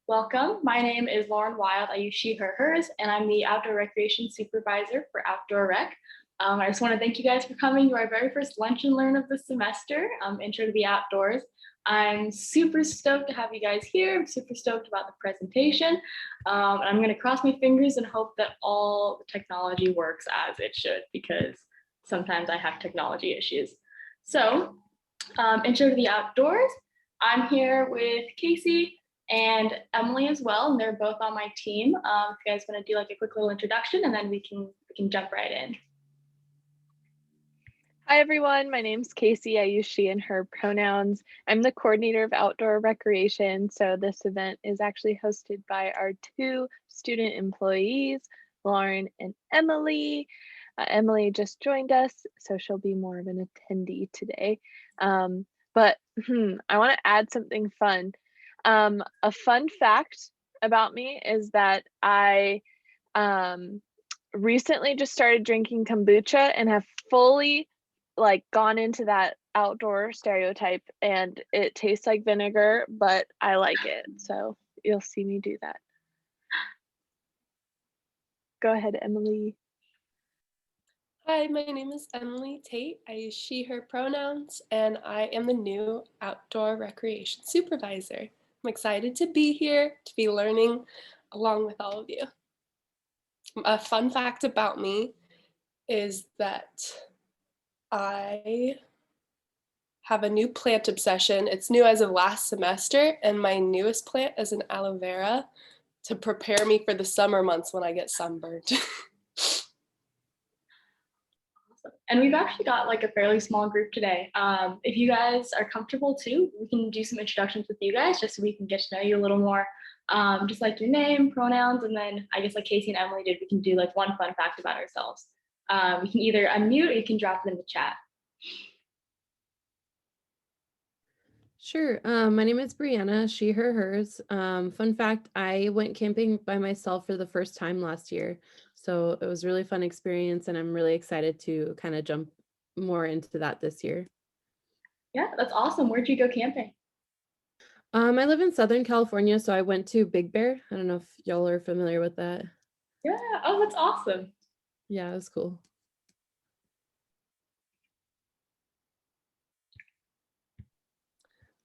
Welcome. My name is Lauren Wild. I use she, her, hers, and I'm the Outdoor Recreation Supervisor for Outdoor Rec. I just want to thank you guys for coming to our very first Lunch and Learn of the semester, Intro to the Outdoors. I'm super stoked to have you guys here. I'm super stoked about the presentation. And I'm going to cross my fingers and hope that all the technology works as it should, because sometimes I have technology issues. So, Intro to the Outdoors. I'm here with Casey and Emily as well, and they're both on my team. If you guys want to do like a quick little introduction, and then we can jump right in. Hi everyone, my name's Casey. I use she and her pronouns. I'm the coordinator of outdoor recreation. So this event is actually hosted by our two student employees, Lauren and Emily. Emily just joined us, so she'll be more of an attendee today. But I want to add something fun. A fun fact about me is that I recently just started drinking kombucha and have fully gone into that outdoor stereotype, and it tastes like vinegar, but I like it. So you'll see me do that. Go ahead, Emily. Hi, my name is Emily Tate. I use she, her pronouns, and I am the new outdoor recreation supervisor. I'm excited to be here, to be learning along with all of you. A fun fact about me is that I have a new plant obsession. It's new as of last semester, and my newest plant is an aloe vera to prepare me for the summer months when I get sunburned. And we've actually got like a fairly small group today. If you guys are comfortable too, we can do some introductions with you guys just so we can get to know you a little more. Just like your name, pronouns, and then I guess like Casey and Emily did, we can do like one fun fact about ourselves. You can either unmute or you can drop it in the chat. Sure. My name is Brianna, she, her, hers. Fun fact, I went camping by myself for the first time last year. So it was a really fun experience, and I'm really excited to kind of jump more into that this year. Yeah, that's awesome. Where'd you go camping? I live in Southern California, so I went to Big Bear. I don't know if y'all are familiar with that. Yeah, oh, that's awesome. Yeah, it was cool.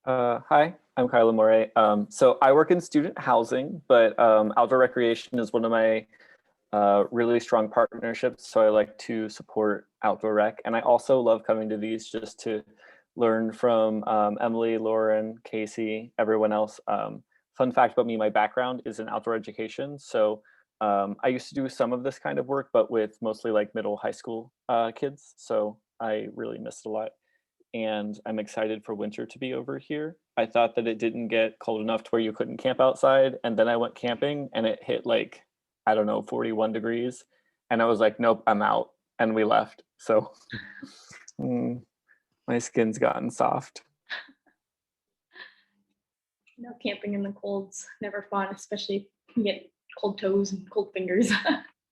Hi, I'm Kyla Moray. So I work in student housing, but outdoor recreation is one of my really strong partnerships. So I like to support outdoor rec. And I also love coming to these just to learn from Emily, Lauren, Casey, everyone else. Fun fact about me, my background is in outdoor education. So I used to do some of this kind of work, but with mostly like middle high school kids. So I really missed a lot. And I'm excited for winter to be over here. I thought that it didn't get cold enough to where you couldn't camp outside. And then I went camping and it hit like, I don't know, 41 degrees. And I was like, nope, I'm out. And we left. So my skin's gotten soft. You know, camping in the cold's never fun, especially if you get cold toes and cold fingers.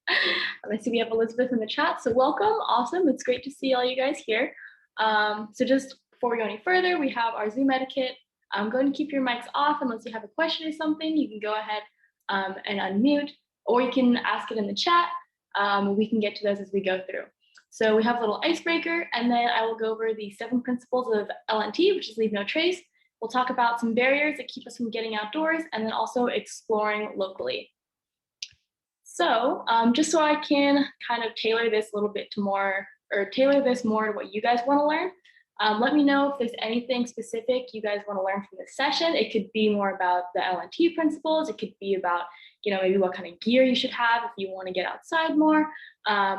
I see we have Elizabeth in the chat. So welcome. Awesome. It's great to see all you guys here. So just before we go any further, we have our Zoom etiquette. Go ahead and keep your mics off unless you have a question or something. You can go ahead and unmute, or you can ask it in the chat. We can get to those as we go through. So we have a little icebreaker, and then I will go over the 7 principles of LNT, which is leave no trace. We'll talk about some barriers that keep us from getting outdoors, and then also exploring locally. So just so I can kind of tailor this a little bit to more, or tailor this more to what you guys want to learn, let me know if there's anything specific you guys want to learn from this session. It could be more about the LNT principles. It could be about, you know, maybe what kind of gear you should have if you want to get outside more,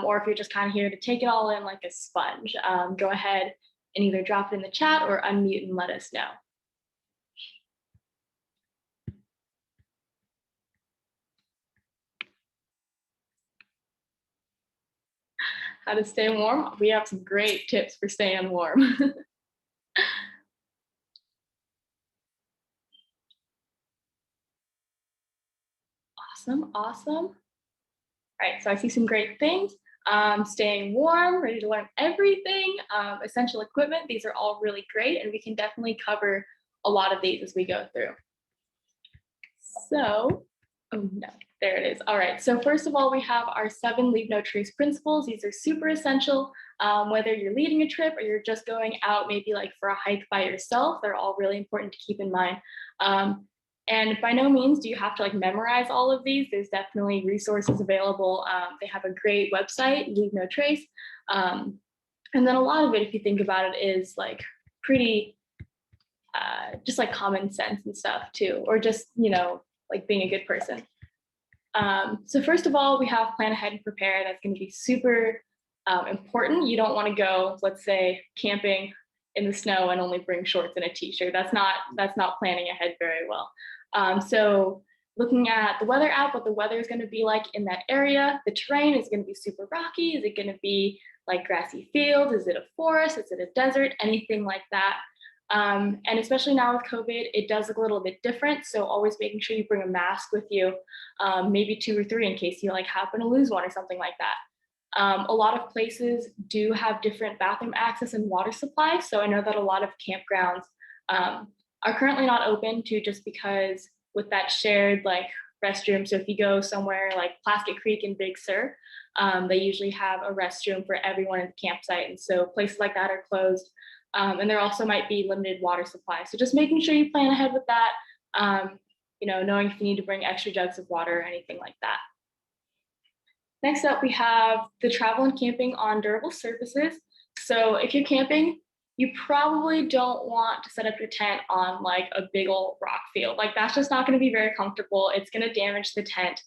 or if you're just kind of here to take it all in like a sponge. Go ahead and either drop it in the chat or unmute and let us know. How to stay warm? We have some great tips for staying warm. Awesome, awesome. All right, so I see some great things. Staying warm, ready to learn everything, essential equipment. These are all really great, and we can definitely cover a lot of these as we go through. So, oh no, there it is. All right, so first of all, we have our 7 Leave No Trace principles. These are super essential, whether you're leading a trip or you're just going out maybe like for a hike by yourself, they're all really important to keep in mind. And by no means do you have to like memorize all of these. There's definitely resources available. They have a great website, Leave No Trace. And then a lot of it, if you think about it, is like pretty just like common sense and stuff too, or just, you know, like being a good person. So first of all, we have plan ahead and prepare. That's going to be super important. You don't want to go, let's say, camping in the snow and only bring shorts and a t-shirt. That's not planning ahead very well. So looking at the weather app, what the weather is going to be like in that area. The terrain is going to be super rocky. Is it going to be like grassy fields? Is it a forest? Is it a desert? Anything like that. And especially now with COVID, it does look a little bit different. So always making sure you bring a mask with you, maybe 2 or 3 in case you like happen to lose one or something like that. A lot of places do have different bathroom access and water supply. So I know that a lot of campgrounds are currently not open to, just because with that shared like restroom. So if you go somewhere like Plaskett Creek in Big Sur, they usually have a restroom for everyone at the campsite. And so places like that are closed. And there also might be limited water supply. So just making sure you plan ahead with that, you know, knowing if you need to bring extra jugs of water or anything like that. Next up, we have the travel and camping on durable surfaces. So if you're camping, you probably don't want to set up your tent on like a big old rock field. Like that's just not going to be very comfortable. It's going to damage the tent.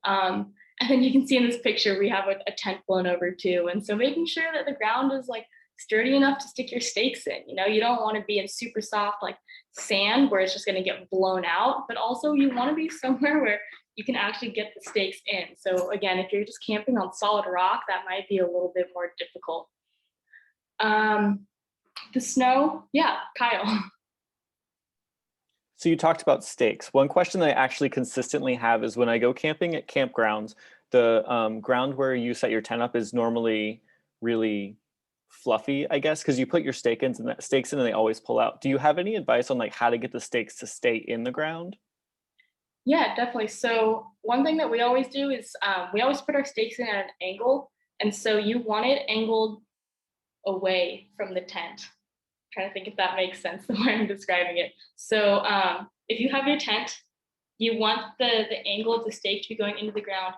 And then you can see in this picture, we have a tent blown over too. And so making sure that the ground is like sturdy enough to stick your stakes in. You know, you don't want to be in super soft like sand where it's just going to get blown out, but also you want to be somewhere where you can actually get the stakes in. So again, if you're just camping on solid rock, that might be a little bit more difficult. The snow, yeah, Kyle. So you talked about stakes. One question that I actually consistently have is when I go camping at campgrounds, the ground where you set your tent up is normally really fluffy, I guess, because you put your stakes in and they always pull out. Do you have any advice on like how to get the stakes to stay in the ground? Yeah, definitely. So one thing that we always do is we always put our stakes in at an angle. And so you want it angled away from the tent. I'm trying to think if that makes sense the way I'm describing it. So if you have your tent, you want the angle of the stake to be going into the ground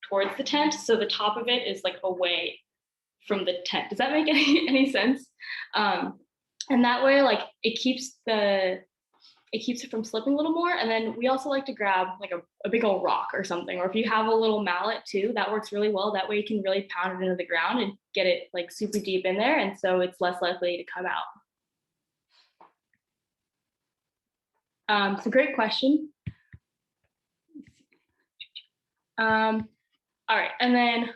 towards the tent. So the top of it is like away from the tent. Does that make any sense? And that way, like it keeps it from slipping a little more. And then we also like to grab like a big old rock or something, or if you have a little mallet too, that works really well. That way you can really pound it into the ground and get it like super deep in there. And so it's less likely to come out. It's a great question. All right, and then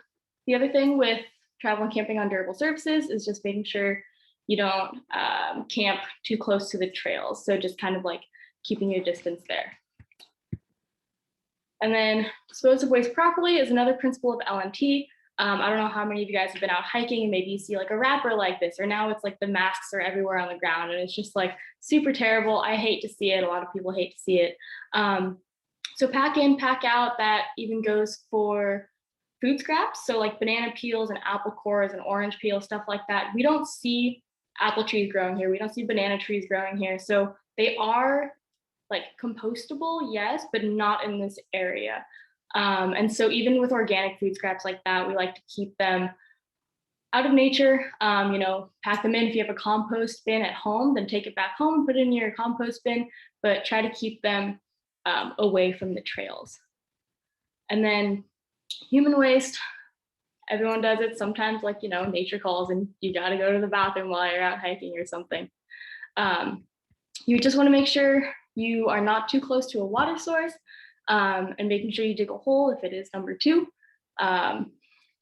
the other thing with travel and camping on durable surfaces is just making sure you don't camp too close to the trails. So just kind of like keeping your distance there. And then dispose of waste properly is another principle of LNT. I don't know how many of you guys have been out hiking and maybe you see like a wrapper like this, or now it's like the masks are everywhere on the ground and it's just like super terrible. I hate to see it. A lot of people hate to see it. So pack in, pack out. That even goes for food scraps. So like banana peels and apple cores and orange peel, stuff like that. We don't see apple trees growing here. We don't see banana trees growing here. So they are like compostable, yes, but not in this area. And so even with organic food scraps like that, we like to keep them out of nature. You know, pack them in. If you have a compost bin at home, then take it back home and put it in your compost bin, but try to keep them away from the trails. And then human waste, everyone does it sometimes, like, you know, nature calls and you got to go to the bathroom while you're out hiking or something. You just want to make sure you are not too close to a water source, and making sure you dig a hole if it is number 2.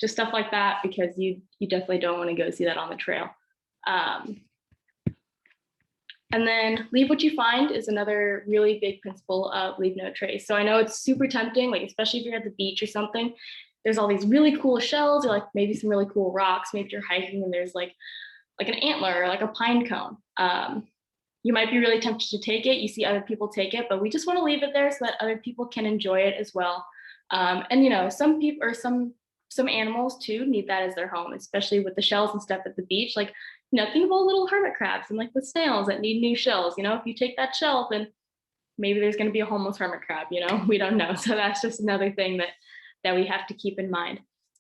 Just stuff like that, because you definitely don't want to go see that on the trail. And then leave what you find is another really big principle of leave no trace. So I know it's super tempting, like especially if you're at the beach or something, there's all these really cool shells or like maybe some really cool rocks. Maybe you're hiking and there's like an antler or like a pine cone. you might be really tempted to take it. You see other people take it, but we just want to leave it there so that other people can enjoy it as well. And you know, some people or some animals too need that as their home, especially with the shells and stuff at the beach. Like, you know, think of all little hermit crabs and like the snails that need new shells. You know, if you take that shell, then maybe there's going to be a homeless hermit crab. You know, we don't know. So that's just another thing that we have to keep in mind.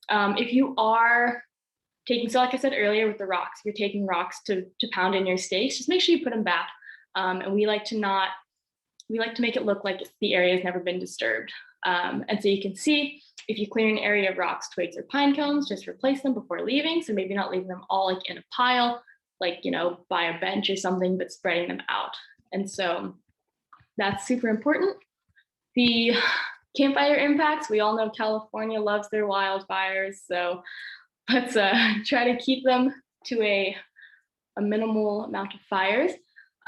If you are taking, so like I said earlier with the rocks, if you're taking rocks to pound in your steaks, just make sure you put them back. And we like to make it look like the area has never been disturbed. And so you can see if you clear an area of rocks, twigs, or pine cones, just replace them before leaving. So maybe not leaving them all like in a pile, like, you know, by a bench or something, but spreading them out. And so that's super important. The campfire impacts, we all know California loves their wildfires. So let's try to keep them to a minimal amount of fires.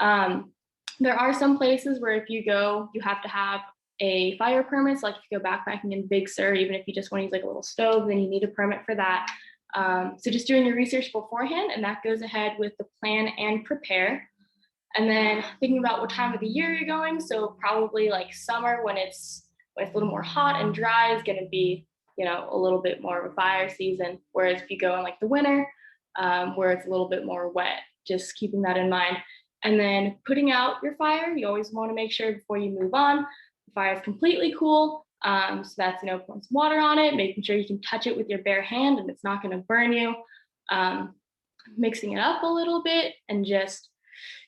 There are some places where if you go, you have to have a fire permit. So like if you go backpacking in Big Sur, even if you just want to use like a little stove, then you need a permit for that. So just doing your research beforehand, and that goes ahead with the plan and prepare. And then thinking about what time of the year you're going. So probably like summer when it's a little more hot and dry is going to be, you know, a little bit more of a fire season. Whereas if you go in like the winter, where it's a little bit more wet, just keeping that in mind. And then putting out your fire, you always want to make sure before you move on, the fire is completely cool. So that's, you know, pouring some water on it, making sure you can touch it with your bare hand and it's not going to burn you. Mixing it up a little bit and just,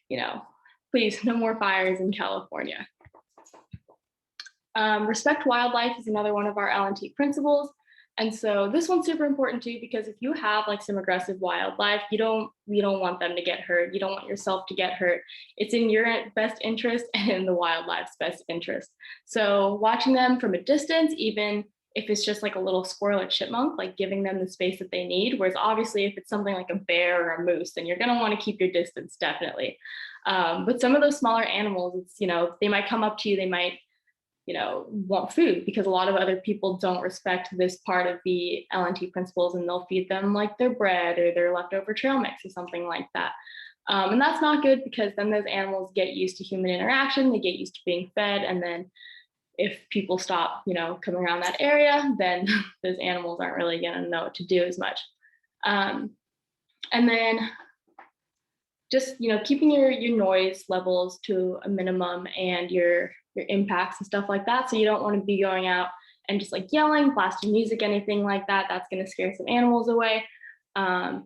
you know, please, no more fires in California. Respect wildlife is another one of our L&T principles. And so this one's super important too, because if you have like some aggressive wildlife, you don't want them to get hurt. You don't want yourself to get hurt. It's in your best interest and in the wildlife's best interest. So watching them from a distance, even if it's just like a little squirrel or chipmunk, like giving them the space that they need. Whereas obviously if it's something like a bear or a moose, then you're gonna want to keep your distance, definitely. But some of those smaller animals, it's, you know, they might come up to you, they might, you know, want food, because a lot of other people don't respect this part of the L&T principles, and they'll feed them like their bread or their leftover trail mix or something like that. And that's not good, because then those animals get used to human interaction, they get used to being fed, and then if people stop, you know, coming around that area, then those animals aren't really gonna know what to do as much. And then just, you know, keeping your noise levels to a minimum and your impacts and stuff like that. So you don't want to be going out and just like yelling, blasting music, anything like that. That's going to scare some animals away. Try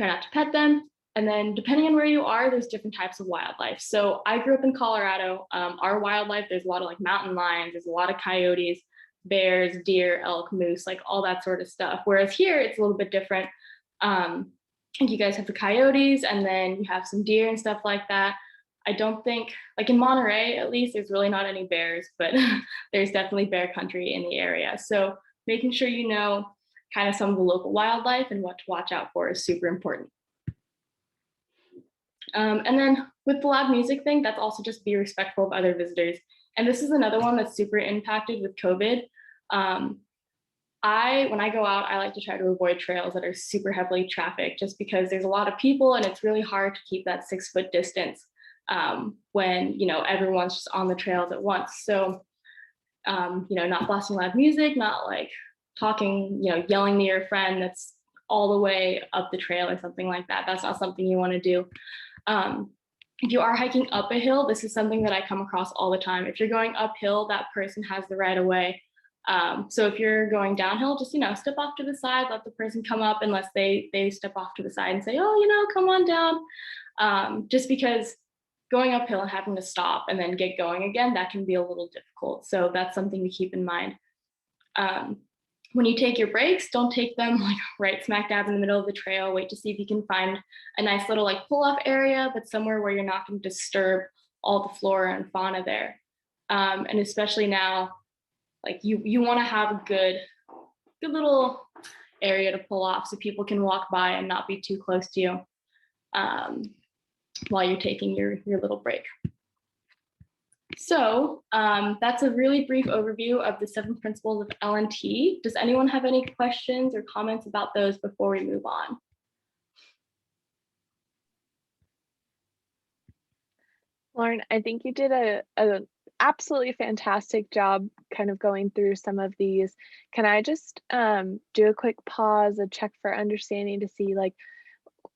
not to pet them. And then depending on where you are, there's different types of wildlife. So I grew up in Colorado. Our wildlife, there's a lot of like mountain lions, there's a lot of coyotes, bears, deer, elk, moose, like all that sort of stuff. Whereas here it's a little bit different. I think you guys have the coyotes, and then you have some deer and stuff like that. I don't think, like in Monterey, at least, there's really not any bears, but there's definitely bear country in the area. So making sure you know kind of some of the local wildlife and what to watch out for is super important. And then with the loud music thing, that's also just be respectful of other visitors. And this is another one that's super impacted with COVID. When I go out, I like to try to avoid trails that are super heavily trafficked, just because there's a lot of people and it's really hard to keep that 6-foot distance when, you know, everyone's just on the trails at once. So, you know, not blasting loud music, not like talking, you know, yelling to your friend that's all the way up the trail or something like that. That's not something you want to do. If you are hiking up a hill, this is something that I come across all the time. If you're going uphill, that person has the right of way. So if you're going downhill, just, you know, step off to the side, let the person come up, unless they step off to the side and say, oh, you know, come on down. Just because going uphill and having to stop and then get going again, that can be a little difficult. So that's something to keep in mind. When you take your breaks, don't take them like right smack dab in the middle of the trail. Wait to see if you can find a nice little like pull-off area, but somewhere where you're not going to disturb all the flora and fauna there. And especially now, like you want to have a good little area to pull off so people can walk by and not be too close to you while you're taking your little break. So that's a really brief overview of the 7 principles of L&T. Does anyone have any questions or comments about those before we move on? Lauren, I think you did a absolutely fantastic job kind of going through some of these. Can I just do a quick pause, a check for understanding to see like,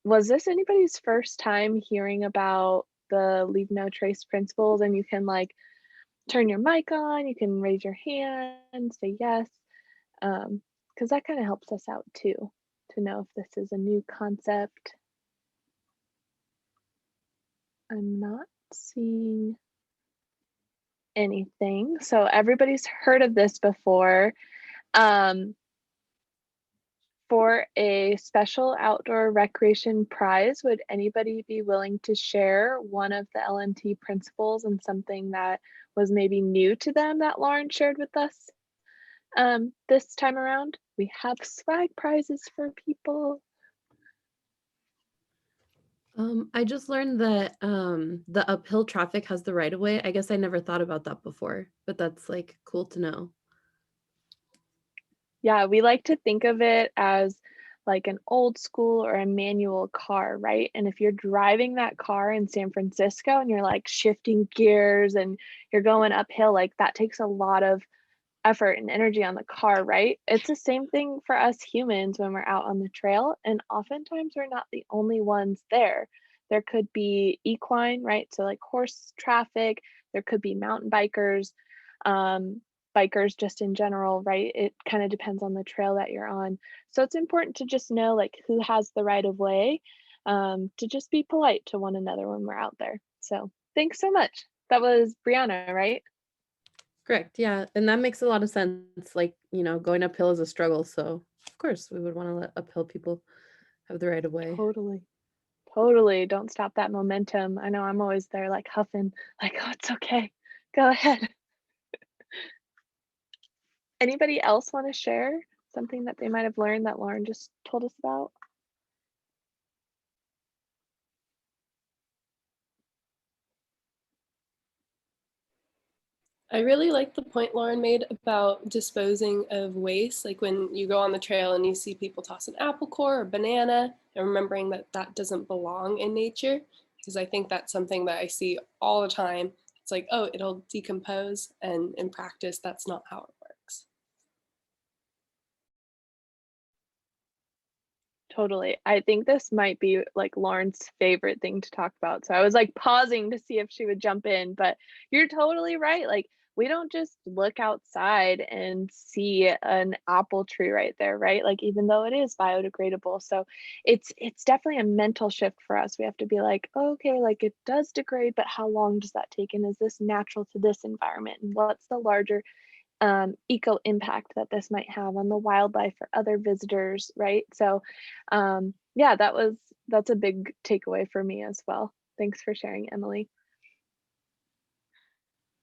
was this anybody's first time hearing about the Leave No Trace principles? And you can like turn your mic on, you can raise your hand, say yes, because that kind of helps us out too, to know if this is a new concept. I'm not seeing anything. So everybody's heard of this before. For a special outdoor recreation prize, would anybody be willing to share one of the LNT principles and something that was maybe new to them that Lauren shared with us this time around? We have swag prizes for people. I just learned that the uphill traffic has the right of way. I guess I never thought about that before, but that's like cool to know. Yeah, we like to think of it as like an old school or a manual car, right? And if you're driving that car in San Francisco and you're like shifting gears and you're going uphill, like that takes a lot of effort and energy on the car, right? It's the same thing for us humans when we're out on the trail. And oftentimes we're not the only ones there. There could be equine, right? So like horse traffic, there could be mountain bikers, bikers just in general, right? It kind of depends on the trail that you're on. So it's important to just know like who has the right of way, to just be polite to one another when we're out there. So thanks so much. That was Brianna, right? Correct. Yeah. And that makes a lot of sense. Like, going uphill is a struggle. So of course we would want to let uphill people have the right of way. Totally. Totally. Don't stop that momentum. I know I'm always there like huffing, like, oh, it's okay. Go ahead. Anybody else want to share something that they might have learned that Lauren just told us about? I really like the point Lauren made about disposing of waste, like when you go on the trail and you see people toss an apple core or banana, and remembering that that doesn't belong in nature, because I think that's something that I see all the time. It's like, oh, it'll decompose, and in practice, that's not how it works. Totally. I think this might be like Lauren's favorite thing to talk about. So I was like pausing to see if she would jump in, but you're totally right. Like we don't just look outside and see an apple tree right there, right? Like even though it is biodegradable. So it's definitely a mental shift for us. We have to be like, okay, like it does degrade, but how long does that take? And is this natural to this environment? And what's the larger eco impact that this might have on the wildlife or other visitors, right? So yeah, that's a big takeaway for me as well. Thanks for sharing, Emily.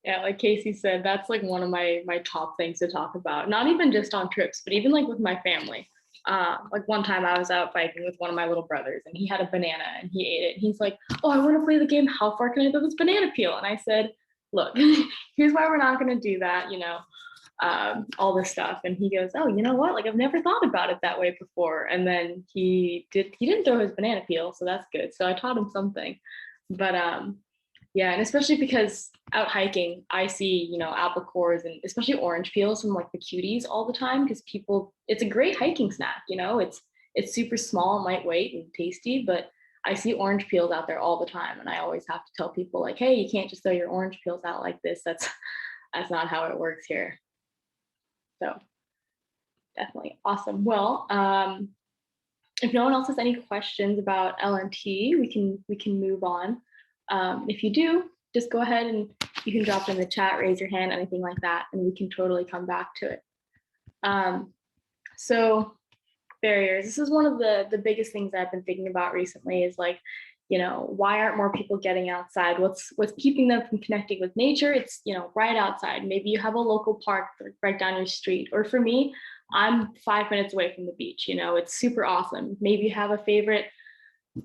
Yeah, like Casey said, that's like one of my top things to talk about. Not even just on trips, but even like with my family. Like one time I was out biking with one of my little brothers and he had a banana and he ate it. And he's like, oh, I want to play the game. How far can I throw this banana peel? And I said, look, here's why we're not going to do that, all this stuff. And he goes, oh, you know what? Like I've never thought about it that way before. And then he didn't throw his banana peel. So that's good. So I taught him something. But yeah, and especially because out hiking, I see, apple cores and especially orange peels from like the cuties all the time because it's a great hiking snack, it's super small and lightweight and tasty, but I see orange peels out there all the time. And I always have to tell people like, hey, you can't just throw your orange peels out like this. That's not how it works here. So definitely awesome. Well, if no one else has any questions about LNT, we can move on. If you do, just go ahead and you can drop it in the chat, raise your hand, anything like that, and we can totally come back to it. So barriers. This is one of the biggest things I've been thinking about recently is like, why aren't more people getting outside? What's keeping them from connecting with nature? It's, right outside. Maybe you have a local park right down your street. Or for me, I'm 5 minutes away from the beach. It's super awesome. Maybe you have a favorite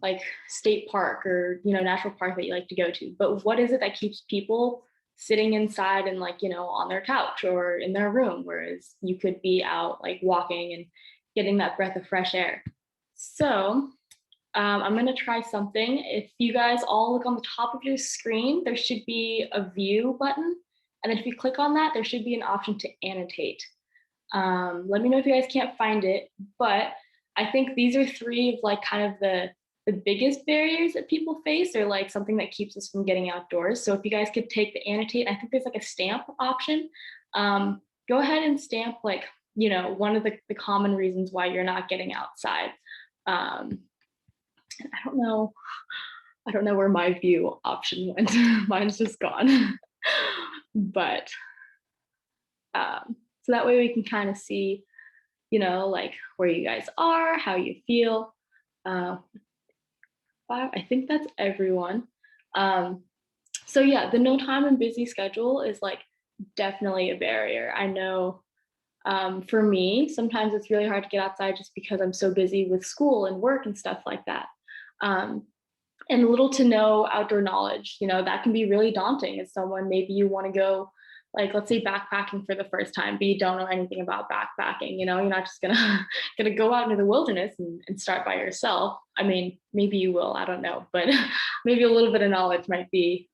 like state park or national park that you like to go to, but what is it that keeps people sitting inside and like on their couch or in their room, whereas you could be out like walking and getting that breath of fresh air? So I'm gonna try something. If you guys all look on the top of your screen, there should be a view button. And then if you click on that, there should be an option to annotate. Let me know if you guys can't find it, but I think these are three of like kind of the biggest barriers that people face, or like something that keeps us from getting outdoors. So if you guys could take the annotate, I think there's like a stamp option. Go ahead and stamp like, you know, one of the common reasons why you're not getting outside. I don't know where my view option went. Mine's just gone. But so that way we can kind of see, you know, like where you guys are, how you feel. I think that's everyone. So yeah, the no time and busy schedule is like definitely a barrier. I know for me, sometimes it's really hard to get outside just because I'm so busy with school and work and stuff like that. And little to no outdoor knowledge, you know, that can be really daunting as someone. Maybe you want to go, like, let's say backpacking for the first time, but you don't know anything about backpacking. You know, you're not just gonna go out into the wilderness and start by yourself. I mean, maybe you will, I don't know, but maybe a little bit of knowledge might be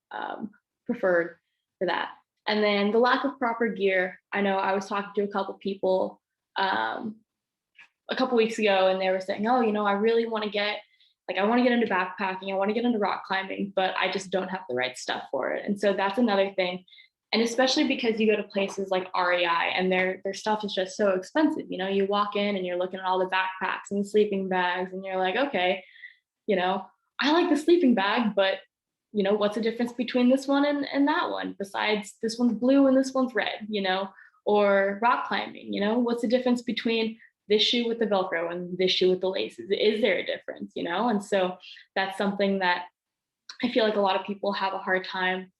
preferred for that. And then the lack of proper gear. I know I was talking to a couple people a couple weeks ago, and they were saying, oh, you know, I really want to get, like, I want to get into backpacking, I want to get into rock climbing, but I just don't have the right stuff for it. And so that's another thing. And especially because you go to places like REI and their stuff is just so expensive. You know, you walk in and you're looking at all the backpacks and the sleeping bags, and you're like, okay, you know, I like the sleeping bag, but you know, what's the difference between this one and that one? Besides, this one's blue and this one's red, you know, or rock climbing, you know, what's the difference between this shoe with the Velcro and this shoe with the laces? Is there a difference, you know? And so that's something that I feel like a lot of people have a hard time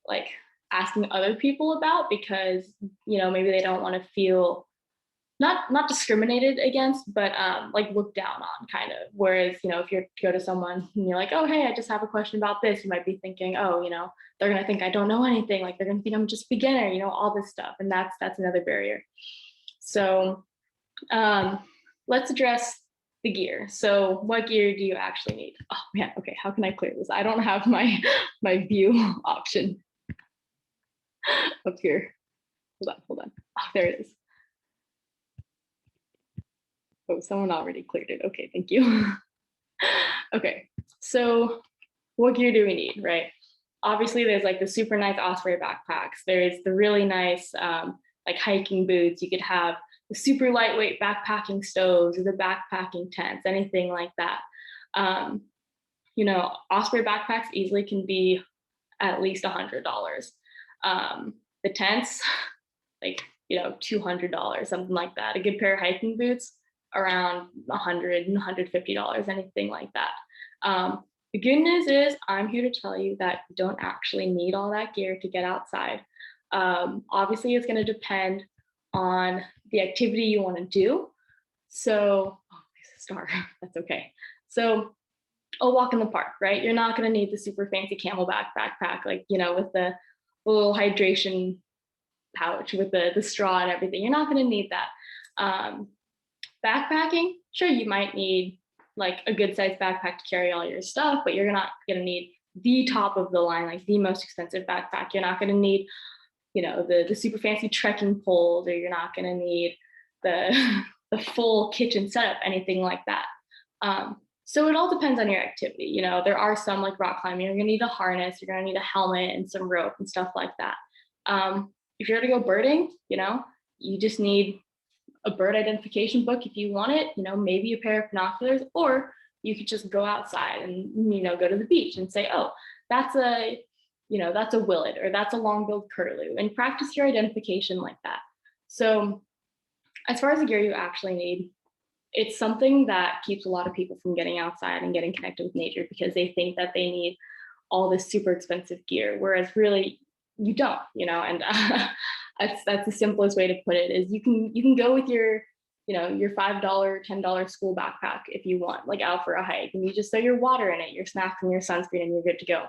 like asking other people about, because, you know, maybe they don't want to feel not discriminated against, but like looked down on kind of. Whereas, you know, if you go to someone and you're like, oh, hey, I just have a question about this, you might be thinking, oh, you know, they're going to think I don't know anything. Like they're going to think I'm just a beginner, you know, all this stuff. And that's another barrier. So let's address the gear. So what gear do you actually need? Oh man, okay, how can I clear this? I don't have my view option up here. Hold on. Oh, there it is. Oh, someone already cleared it. Okay, thank you. Okay, so what gear do we need, right? Obviously, there's like the super nice Osprey backpacks. There's the really nice like hiking boots. You could have the super lightweight backpacking stoves or the backpacking tents, anything like that. You know, Osprey backpacks easily can be at least $100. The tents, like, you know, $200, something like that. A good pair of hiking boots, around $100 and $150, anything like that. The good news is I'm here to tell you that you don't actually need all that gear to get outside. Obviously, it's going to depend on the activity you want to do. So, oh, there's a star. That's okay. So, a walk in the park, right? You're not going to need the super fancy camelback backpack, like, you know, with the little hydration pouch with the straw and everything. You're not going to need that. Backpacking, sure, you might need like a good sized backpack to carry all your stuff, but you're not going to need the top of the line, like the most expensive backpack. You're not going to need, you know, the super fancy trekking poles, or you're not going to need the full kitchen setup, anything like that. So it all depends on your activity. You know, there are some like rock climbing, you're going to need a harness, you're going to need a helmet and some rope and stuff like that. If you're going to go birding, you know, you just need a bird identification book if you want it, you know, maybe a pair of binoculars, or you could just go outside and, you know, go to the beach and say, oh, that's a, you know, that's a willet, or that's a long-billed curlew, and practice your identification like that. So as far as the gear you actually need, it's something that keeps a lot of people from getting outside and getting connected with nature, because they think that they need all this super expensive gear, whereas really you don't, you know. And that's the simplest way to put it, is you can go with your, you know, your $5, $10 school backpack if you want, like out for a hike, and you just throw your water in it, your snacks and your sunscreen, and you're good to go.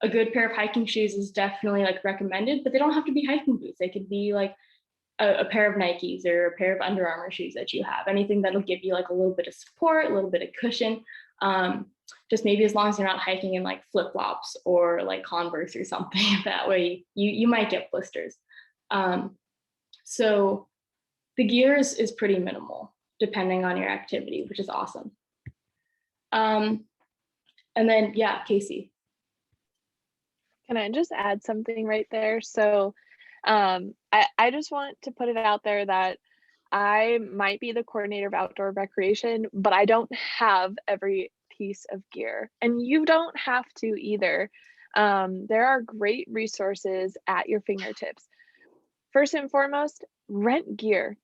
A good pair of hiking shoes is definitely like recommended, but they don't have to be hiking boots. They could be like, a pair of Nikes or a pair of Under Armour shoes that you have, anything that'll give you like a little bit of support, a little bit of cushion. Just maybe as long as you're not hiking in like flip-flops or like Converse or something, that way you might get blisters. So the gear is pretty minimal depending on your activity, which is awesome. And then, yeah, Casey. Can I just add something right there? So I just want to put it out there that I might be the coordinator of outdoor recreation, but I don't have every piece of gear, and you don't have to either. There are great resources at your fingertips. First and foremost, rent gear.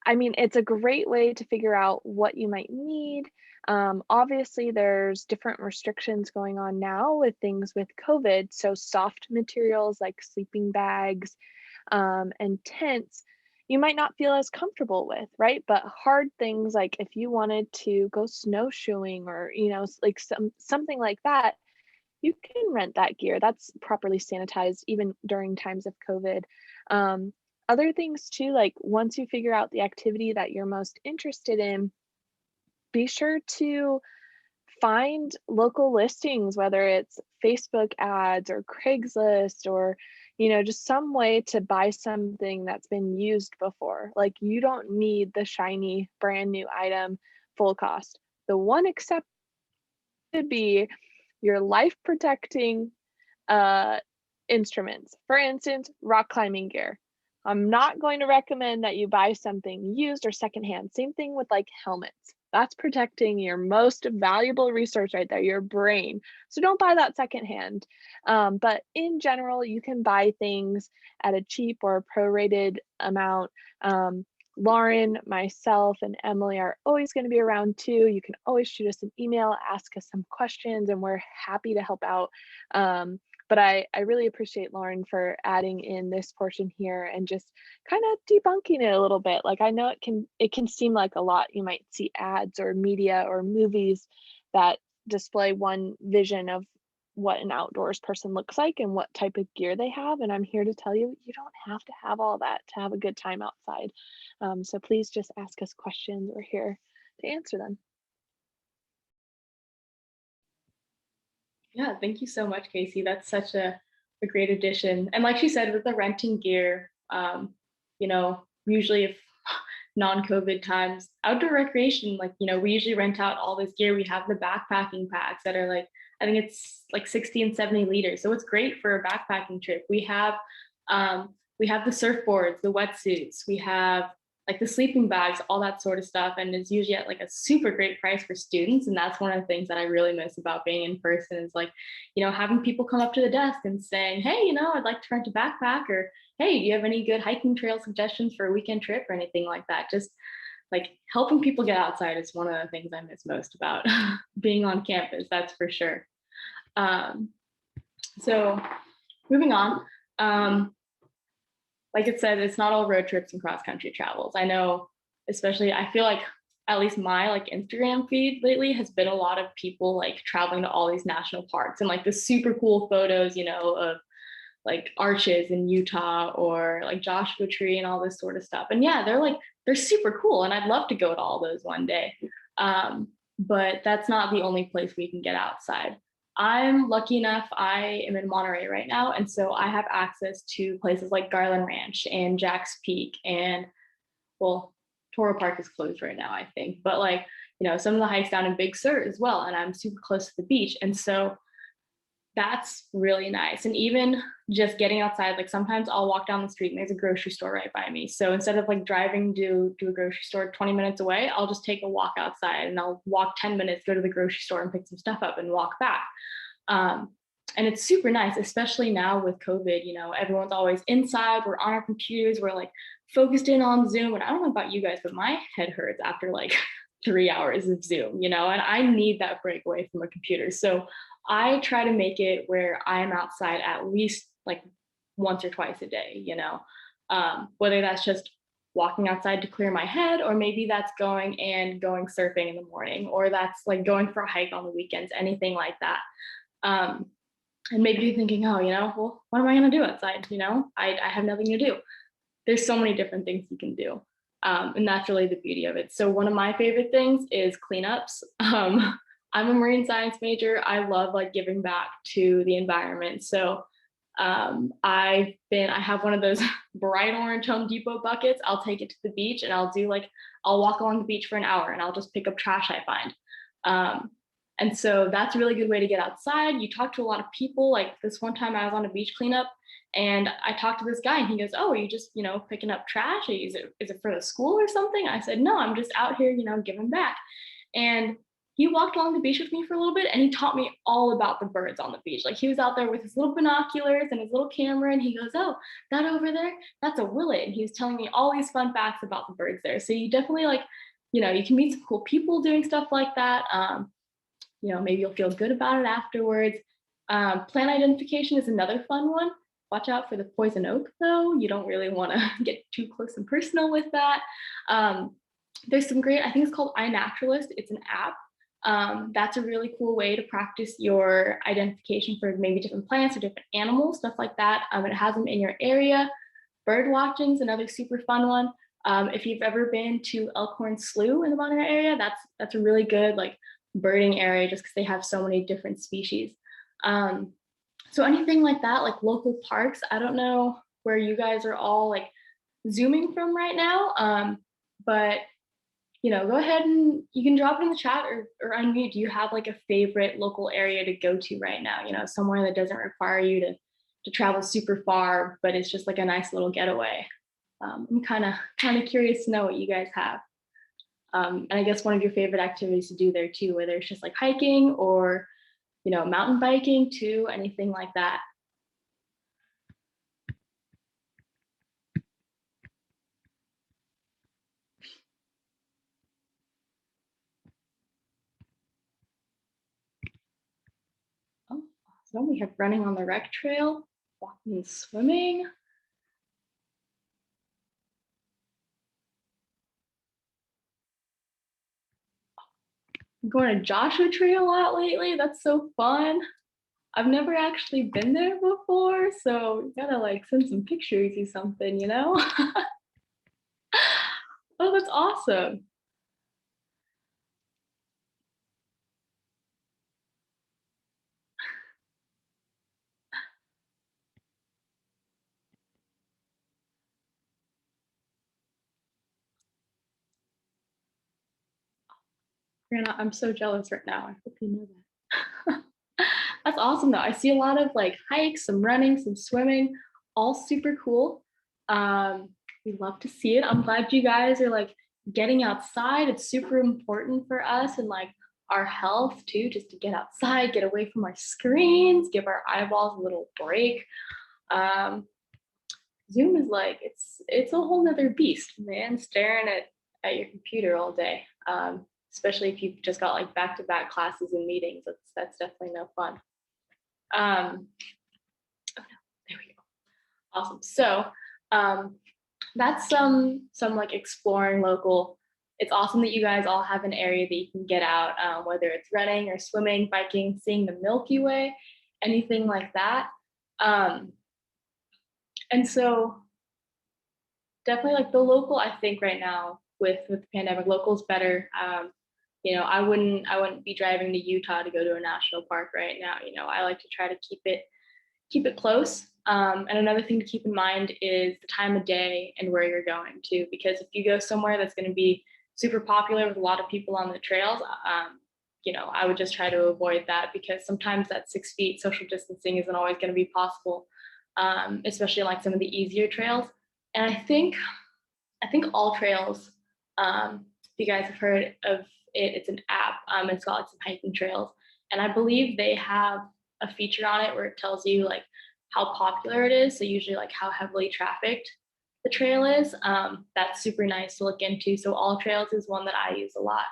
I mean, it's a great way to figure out what you might need. Obviously, there's different restrictions going on now with things with COVID. So soft materials like sleeping bags and tents, you might not feel as comfortable with, right? But hard things like if you wanted to go snowshoeing or, like something like that, you can rent that gear. That's properly sanitized even during times of COVID. Other things too, like once you figure out the activity that you're most interested in, be sure to find local listings, whether it's Facebook ads or Craigslist or, just some way to buy something that's been used before. Like you don't need the shiny brand new item full cost. The one exception would be your life protecting instruments. For instance, rock climbing gear. I'm not going to recommend that you buy something used or secondhand. Same thing with like helmets. That's protecting your most valuable resource right there, your brain. So don't buy that secondhand. But in general, you can buy things at a cheap or prorated amount. Lauren, myself, and Emily are always going to be around too. You can always shoot us an email, ask us some questions, and we're happy to help out. But I really appreciate Lauren for adding in this portion here and just kind of debunking it a little bit. Like I know it can seem like a lot. You might see ads or media or movies that display one vision of what an outdoors person looks like and what type of gear they have. And I'm here to tell you, you don't have to have all that to have a good time outside. So please just ask us questions. We're here to answer them. Yeah, thank you so much, Casey. That's such a great addition. And like she said, with the renting gear, usually if non-COVID times, outdoor recreation, we usually rent out all this gear. We have the backpacking packs that are like, I think it's like 60 and 70 liters. So it's great for a backpacking trip. We have the surfboards, the wetsuits, we have like the sleeping bags, all that sort of stuff. And it's usually at like a super great price for students. And that's one of the things that I really miss about being in person is like, having people come up to the desk and saying, hey, I'd like to rent a backpack, or hey, do you have any good hiking trail suggestions for a weekend trip or anything like that? Just like helping people get outside is one of the things I miss most about being on campus, that's for sure. So moving on. Like it said, it's not all road trips and cross-country travels. I know, especially, I feel like at least my like Instagram feed lately has been a lot of people like traveling to all these national parks and like the super cool photos, of like arches in Utah or like Joshua Tree and all this sort of stuff. And yeah, they're super cool. And I'd love to go to all those one day. But that's not the only place we can get outside. I'm lucky enough, I am in Monterey right now. And so I have access to places like Garland Ranch and Jack's Peak and, well, Toro Park is closed right now, I think. But like, some of the hikes down in Big Sur as well. And I'm super close to the beach. And so that's really nice. And even just getting outside, like sometimes I'll walk down the street and there's a grocery store right by me. So instead of like driving to a grocery store 20 minutes away, I'll just take a walk outside and I'll walk 10 minutes, go to the grocery store and pick some stuff up and walk back. And it's super nice, especially now with COVID, everyone's always inside, we're on our computers, we're like focused in on Zoom. And I don't know about you guys, but my head hurts after like 3 hours of Zoom, and I need that break away from a computer. So I try to make it where I'm outside at least like once or twice a day, whether that's just walking outside to clear my head, or maybe that's going surfing in the morning, or that's like going for a hike on the weekends, anything like that. And maybe you're thinking, oh, well, what am I going to do outside? I have nothing to do. there's so many different things you can do. And that's really the beauty of it. So one of my favorite things is cleanups. I'm a marine science major. I love like giving back to the environment. So I have one of those bright orange Home Depot buckets. I'll take it to the beach and I'll walk along the beach for an hour and I'll just pick up trash I find. And so that's a really good way to get outside. You talk to a lot of people. Like this one time I was on a beach cleanup and I talked to this guy and he goes, "Oh, are you just, picking up trash? Is it for the school or something?" I said, "No, I'm just out here, giving back." And he walked along the beach with me for a little bit and he taught me all about the birds on the beach. Like he was out there with his little binoculars and his little camera and he goes, "Oh, that over there, that's a willet." And he was telling me all these fun facts about the birds there. So you definitely you can meet some cool people doing stuff like that. Maybe you'll feel good about it afterwards. Plant identification is another fun one. Watch out for the poison oak though. You don't really want to get too close and personal with that. There's some great, I think it's called iNaturalist. It's an app. That's a really cool way to practice your identification for maybe different plants or different animals, stuff like that. It has them in your area. Bird watching is another super fun one. If you've ever been to Elkhorn Slough in the Monterey area, that's a really good birding area just because they have so many different species. So anything like that, like local parks, I don't know where you guys are all zooming from right now, but go ahead and you can drop it in the chat or unmute. Do you have a favorite local area to go to right now? Somewhere that doesn't require you to travel super far, but it's just a nice little getaway. I'm kind of curious to know what you guys have. And I guess one of your favorite activities to do there too, whether it's just hiking or, mountain biking too, anything like that. Oh, so we have running on the rec trail, walking and swimming. I'm going to Joshua Tree a lot lately. That's so fun. I've never actually been there before, so you gotta send some pictures or something, Oh, that's awesome. Brianna, I'm so jealous right now. I hope you know that. That's awesome though. I see a lot of hikes, some running, some swimming, all super cool. We love to see it. I'm glad you guys are getting outside. It's super important for us and our health too, just to get outside, get away from our screens, give our eyeballs a little break. Zoom is it's a whole nother beast, man, staring at your computer all day. Especially if you've just got back-to-back classes and meetings. That's definitely no fun. Oh no, there we go. Awesome. So that's some exploring local. It's awesome that you guys all have an area that you can get out, whether it's running or swimming, biking, seeing the Milky Way, anything like that. And so definitely the local, I think right now with the pandemic, local's better. I wouldn't be driving to Utah to go to a national park right now. I like to try to keep it close. And another thing to keep in mind is the time of day and where you're going to, because if you go somewhere that's going to be super popular with a lot of people on the trails, I would just try to avoid that, because sometimes that 6 feet social distancing isn't always going to be possible, especially some of the easier trails. And I think All Trails, if you guys have heard of it, it's an app. It's got some hiking trails, and I believe they have a feature on it where it tells you how popular it is. So usually how heavily trafficked the trail is. That's super nice to look into. So All Trails is one that I use a lot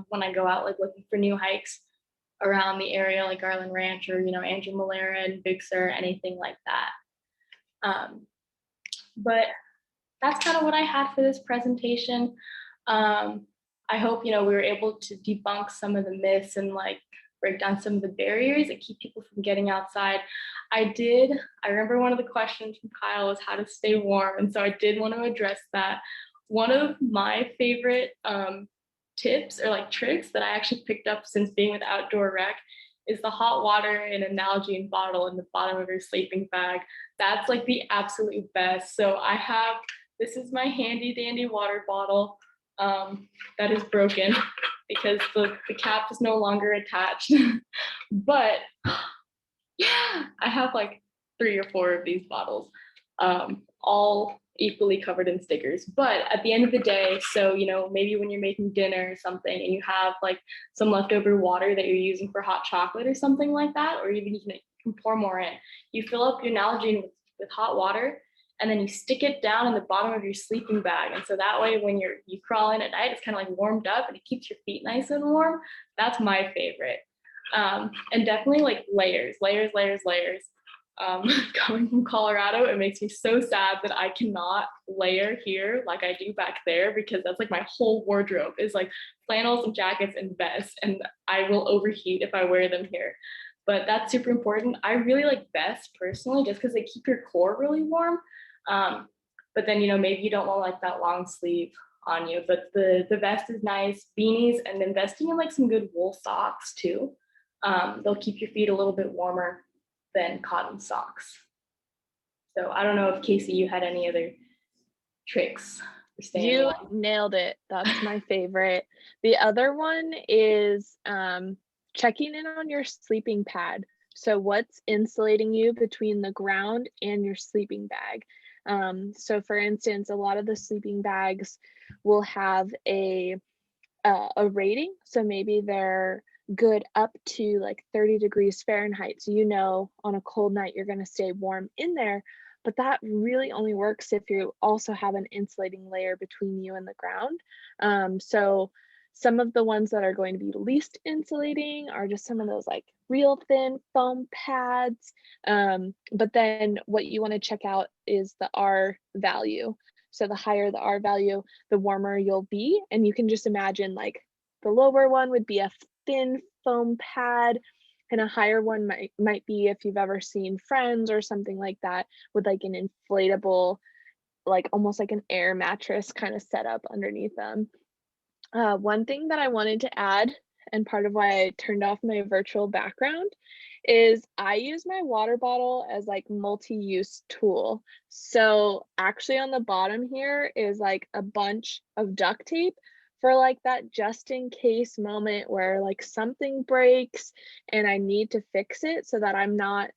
when I go out looking for new hikes around the area, like Garland Ranch or Andrew Malera and Big Sur, anything like that. But that's kind of what I had for this presentation. I hope we were able to debunk some of the myths and break down some of the barriers that keep people from getting outside. I remember one of the questions from Kyle was how to stay warm. And so I did want to address that. One of my favorite tips or like tricks that I actually picked up since being with Outdoor Rec is the hot water in an Nalgene bottle in the bottom of your sleeping bag. That's like the absolute best. So this is my handy dandy water bottle that is broken because the cap is no longer attached. But yeah, I have like 3 or 4 of these bottles, all equally covered in stickers. But at the end of the day, so maybe when you're making dinner or something and you have like some leftover water that you're using for hot chocolate or something like that, or even you can pour more in, you fill up your Nalgene with hot water, and then you stick it down in the bottom of your sleeping bag. And so that way when you crawl in at night, it's kind of like warmed up and it keeps your feet nice and warm. That's my favorite. And definitely like layers. Coming from Colorado, it makes me so sad that I cannot layer here like I do back there, because that's like my whole wardrobe is like flannels and jackets and vests, and I will overheat if I wear them here. But that's super important. I really like vests personally just because they keep your core really warm. But then, maybe you don't want like that long sleeve on you, but the vest is nice. Beanies, and investing in like some good wool socks too. They'll keep your feet a little bit warmer than cotton socks. So I don't know if Casey, you had any other tricks for staying warm. You nailed it. That's my favorite. The other one is checking in on your sleeping pad. So what's insulating you between the ground and your sleeping bag? So for instance, a lot of the sleeping bags will have a rating. So maybe they're good up to like 30 degrees Fahrenheit. So on a cold night, you're going to stay warm in there. But that really only works if you also have an insulating layer between you and the ground. So some of the ones that are going to be least insulating are just some of those like real thin foam pads. But then what you want to check out is the R value. So the higher the R value, the warmer you'll be. And you can just imagine like the lower one would be a thin foam pad, and a higher one might be, if you've ever seen Friends or something like that, with like an inflatable, like almost like an air mattress kind of setup underneath them. One thing that I wanted to add, and part of why I turned off my virtual background, is I use my water bottle as like multi-use tool. So actually on the bottom here is like a bunch of duct tape for like that just in case moment where like something breaks and I need to fix it, so that I'm not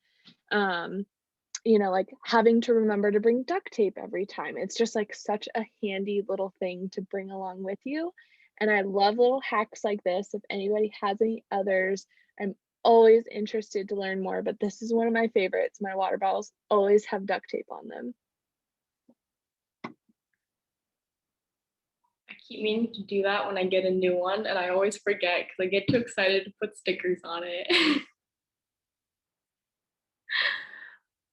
like having to remember to bring duct tape every time. It's just like such a handy little thing to bring along with you. And I love little hacks like this. If anybody has any others, I'm always interested to learn more, but this is one of my favorites. My water bottles always have duct tape on them. I keep meaning to do that when I get a new one, and I always forget because I get too excited to put stickers on it.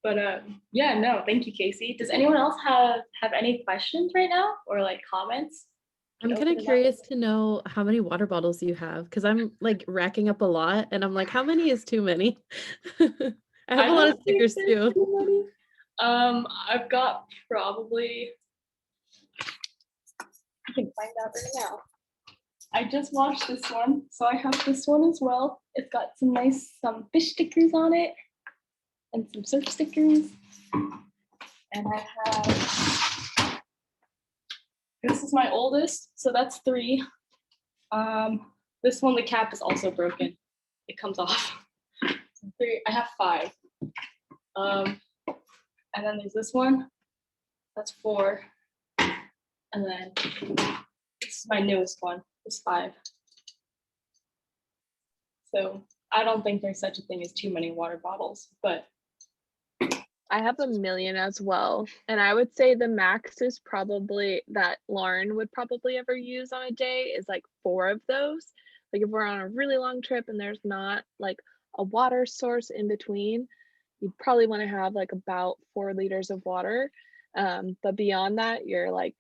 But yeah, no, thank you, Casey. Does anyone else have any questions right now or like comments? I'm kind of curious to know how many water bottles you have, because I'm like racking up a lot and I'm like, how many is too many? I have a lot of stickers too. I've got probably, I can find out right now. I just watched this one, so I have this one as well. It's got some fish stickers on it and some surf stickers. And I have, this is my oldest, so that's 3. This one, the cap is also broken. It comes off. So 3, I have 5. And then there's this one, that's 4. And then this is my newest one, it's 5. So I don't think there's such a thing as too many water bottles, but I have a million as well. And I would say the max is probably that Lauren would probably ever use on a day is like 4 of those. Like if we're on a really long trip and there's not like a water source in between, you'd probably want to have like about 4 liters of water. But beyond that, you're like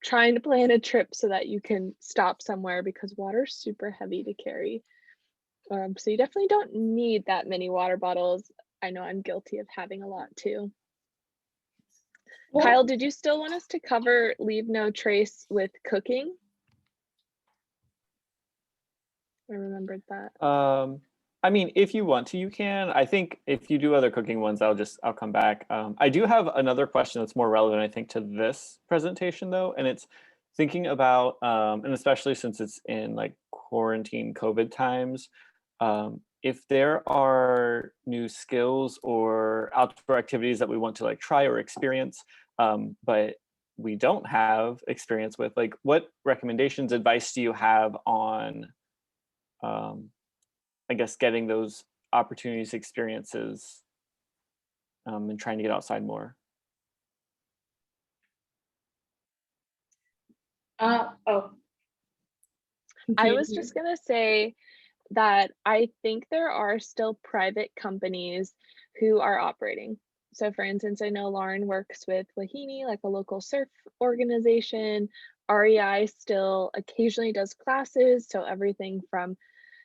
trying to plan a trip so that you can stop somewhere, because water's super heavy to carry. So you definitely don't need that many water bottles. I know I'm guilty of having a lot too. Kyle, did you still want us to cover leave no trace with cooking? I remembered that. I mean, if you want to, you can. I think if you do other cooking ones, I'll come back. I do have another question that's more relevant, I think, to this presentation though, and it's thinking about, and especially since it's in like quarantine COVID times, if there are new skills or outdoor activities that we want to like try or experience, but we don't have experience with, like what recommendations, advice do you have on I guess getting those opportunities, experiences, and trying to get outside more? Oh, I was just gonna say that I think there are still private companies who are operating. So for instance, I know Lauren works with Wahine, like a local surf organization. REI still occasionally does classes, so everything from,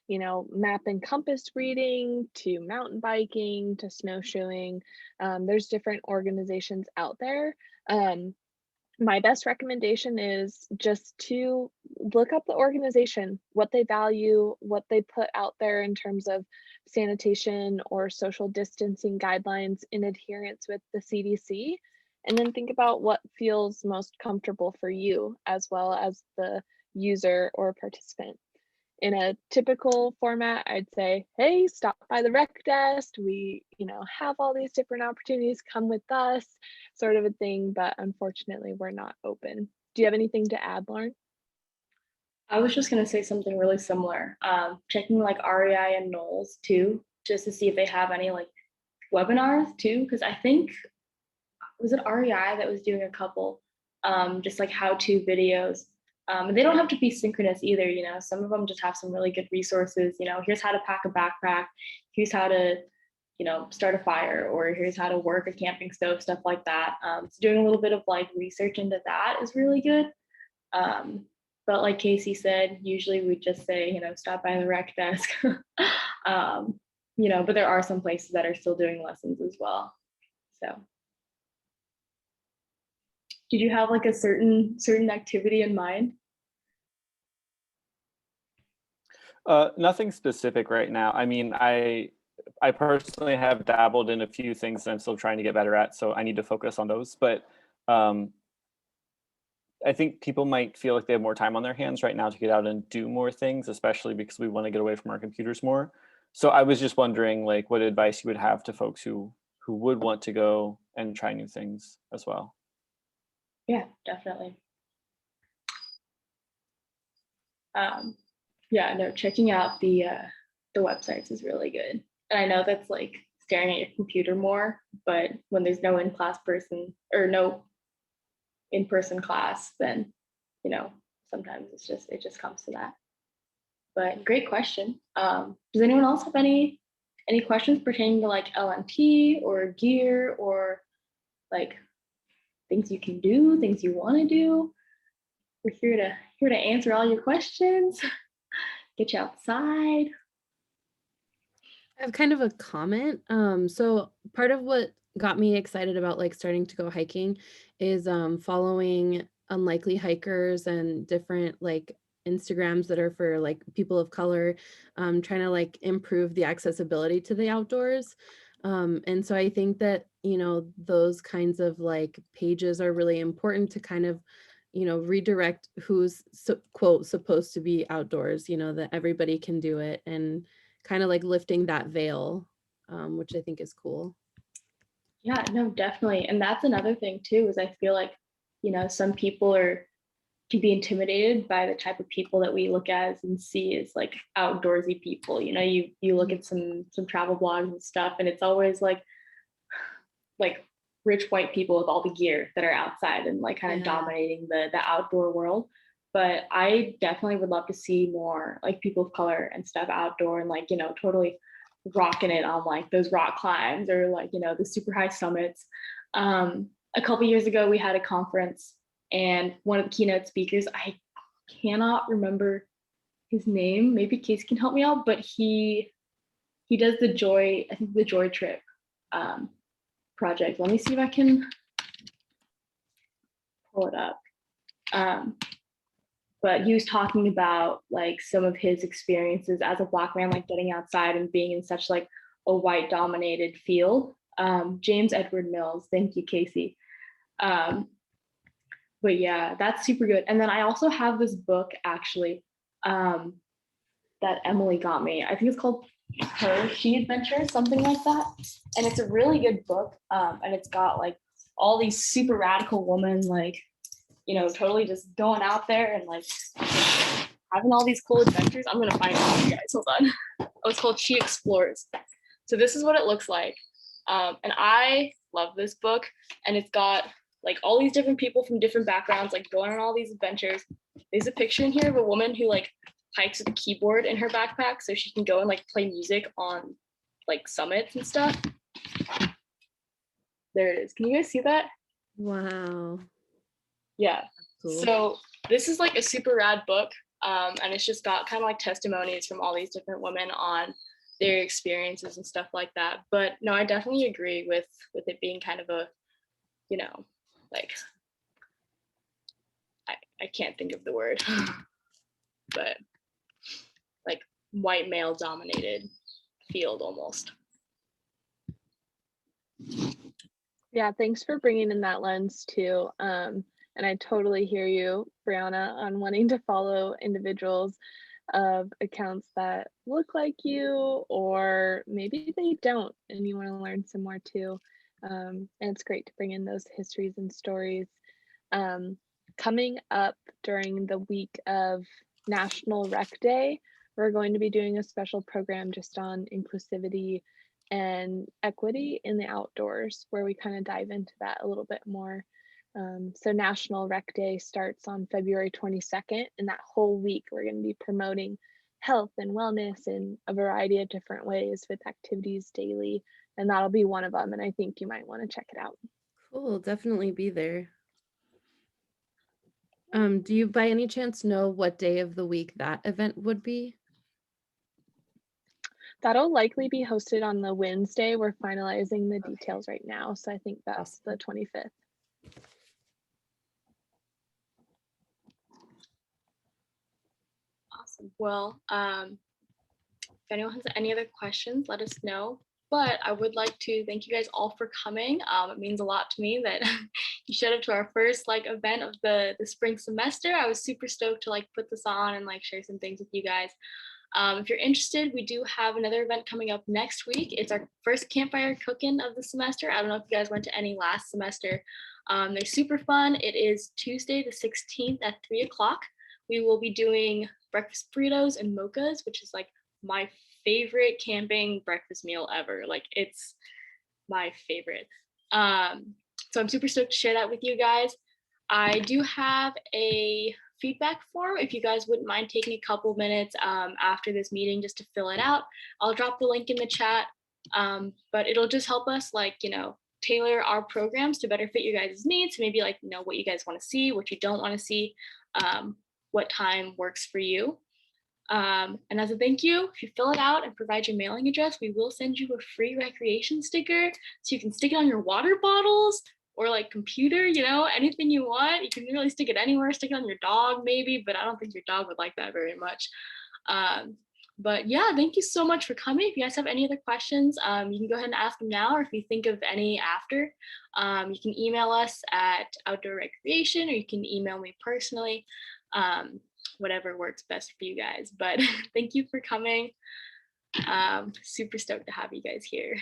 you know, map and compass reading to mountain biking to snowshoeing. There's different organizations out there. My best recommendation is just to look up the organization, what they value, what they put out there in terms of sanitation or social distancing guidelines in adherence with the CDC, and then think about what feels most comfortable for you as well as the user or participant. In a typical format, I'd say, hey, stop by the rec desk. We, you know, have all these different opportunities, come with us, sort of a thing, but unfortunately we're not open. Do you have anything to add, Lauren? I was just gonna say something really similar. Checking like REI and Knowles too, just to see if they have any like webinars too, because I think, was it REI that was doing a couple, just like how-to videos. And they don't have to be synchronous either, you know, some of them just have some really good resources, you know, here's how to pack a backpack, here's how to, you know, start a fire, or here's how to work a camping stove, stuff like that. So doing a little bit of like research into that is really good. But like Casey said, usually we just say, you know, stop by the rec desk. You know, but there are some places that are still doing lessons as well. So did you have like a certain activity in mind? Nothing specific right now. I mean, I personally have dabbled in a few things that I'm still trying to get better at, so I need to focus on those. But I think people might feel like they have more time on their hands right now to get out and do more things, especially because we want to get away from our computers more. So I was just wondering, like, what advice you would have to folks who would want to go and try new things as well. Yeah, definitely. Yeah, no, checking out the websites is really good. And I know that's like staring at your computer more, but when there's no in-class person or no in-person class, then, you know, sometimes it just comes to that. But great question. Does anyone else have any questions pertaining to like LNT or gear or like things you can do, things you want to do? We're here to answer all your questions, get you outside. I have kind of a comment. So part of what got me excited about like starting to go hiking is following unlikely hikers and different like Instagrams that are for like people of color, trying to like improve the accessibility to the outdoors. And so I think that, you know, those kinds of like pages are really important to kind of, you know, redirect who's quote supposed to be outdoors, you know, that everybody can do it, and kind of like lifting that veil, which I think is cool. Yeah, no, definitely. And that's another thing too, is I feel like, you know, some people can be intimidated by the type of people that we look at and see as like outdoorsy people. You know, you look at some travel blogs and stuff, and it's always like rich white people with all the gear that are outside and like kind of dominating the outdoor world. But I definitely would love to see more like people of color and stuff outdoor and like, you know, totally rocking it on like those rock climbs or like, you know, the super high summits. A couple years ago, we had a conference, and one of the keynote speakers, I cannot remember his name. Maybe Casey can help me out, but he does the Joy, I think the Joy Trip project. Let me see if I can pull it up. But he was talking about like some of his experiences as a Black man, like getting outside and being in such like a white dominated field. James Edward Mills, thank you, Casey. But yeah, that's super good. And then I also have this book actually that Emily got me. I think it's called She Adventure, something like that. And it's a really good book. And it's got like all these super radical women, like, you know, totally just going out there and like having all these cool adventures. I'm gonna find it for you guys. Hold on. Oh, it's called She Explores. So this is what it looks like. And I love this book. And it's got like all these different people from different backgrounds, like going on all these adventures. There's a picture in here of a woman who like hikes with a keyboard in her backpack so she can go and like play music on like summits and stuff. There it is. Can you guys see that? Wow. Yeah. Cool. So this is like a super rad book. And it's just got kind of like testimonies from all these different women on their experiences and stuff like that. But no, I definitely agree with it being kind of a, you know, like, I can't think of the word, but like white male dominated field almost. Yeah, thanks for bringing in that lens too. And I totally hear you, Brianna, on wanting to follow individuals of accounts that look like you, or maybe they don't, and you want to learn some more too. And it's great to bring in those histories and stories. Coming up during the week of National Rec Day, we're going to be doing a special program just on inclusivity and equity in the outdoors, where we kind of dive into that a little bit more. So National Rec Day starts on February 22nd, and that whole week we're going to be promoting health and wellness in a variety of different ways with activities daily, and that'll be one of them, and I think you might want to check it out. Cool, definitely be there. Do you by any chance know what day of the week that event would be? That'll likely be hosted on the Wednesday. We're finalizing the details right now, so I think that's the 25th. Awesome. Well, if anyone has any other questions, let us know. But I would like to thank you guys all for coming. It means a lot to me that you showed up to our first like event of the spring semester. I was super stoked to like put this on and like share some things with you guys. If you're interested, we do have another event coming up next week. It's our first campfire cooking of the semester. I don't know if you guys went to any last semester. They're super fun. It is Tuesday the 16th at 3 o'clock. We will be doing breakfast burritos and mochas, which is like my favorite camping breakfast meal ever. Like it's my favorite. So I'm super stoked to share that with you guys. I do have a feedback form if you guys wouldn't mind taking a couple minutes after this meeting just to fill it out. I'll drop the link in the chat, but it'll just help us like, you know, tailor our programs to better fit you guys' needs. Maybe like, you know, what you guys want to see, what you don't want to see, what time works for you. And as a thank you, if you fill it out and provide your mailing address, we will send you a free recreation sticker so you can stick it on your water bottles or like computer, you know, anything you want. You can really stick it anywhere, stick it on your dog maybe, but I don't think your dog would like that very much. But yeah, thank you so much for coming. If you guys have any other questions, you can go ahead and ask them now, or if you think of any after, you can email us at Outdoor Recreation, or you can email me personally. Whatever works best for you guys. But thank you for coming. Super stoked to have you guys here.